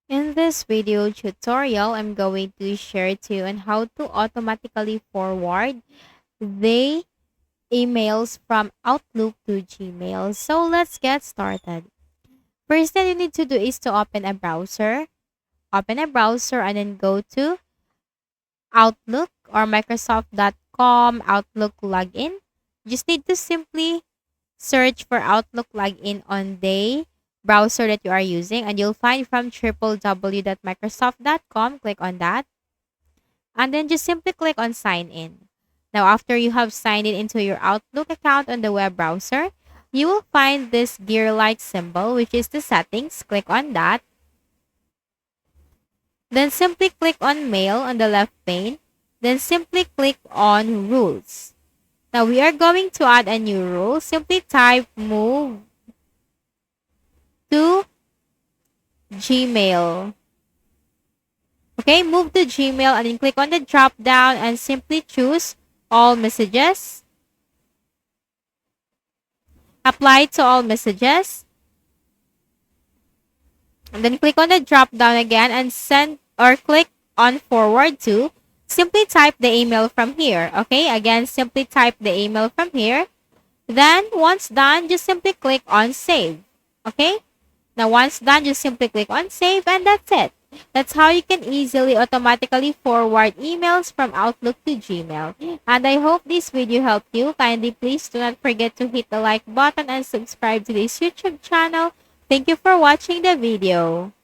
In this video tutorial, I'm going to share to you on how to automatically forward the emails from Outlook to Gmail. So let's get started. First thing you need to do is to open a browser. Open a browser and then go to Outlook or Microsoft.com Outlook login. Just need to simply search for Outlook login on the browser that you are using and you'll find from www.microsoft.com. Click on that and then just simply click on sign in. Now, after you have signed in into your Outlook account on the web browser, you will find this gear-like symbol, which is the settings. Click on that. Then simply click on mail on the left pane. Then simply click on rules. Now, we are going to add a new rule. Simply type move to Gmail. Okay, move to Gmail and then click on the drop down and simply choose all messages. Apply to all messages. And then click on the drop down again and send or click on forward to. Simply type the email from here. Okay, again, simply type the email from here. Then once done, just simply click on save. Okay, now once done, just simply click on save and that's it. That's how you can easily automatically forward emails from Outlook to Gmail. And I hope this video helped you. Kindly please do not forget to hit the like button and subscribe to this YouTube channel. Thank you for watching the video.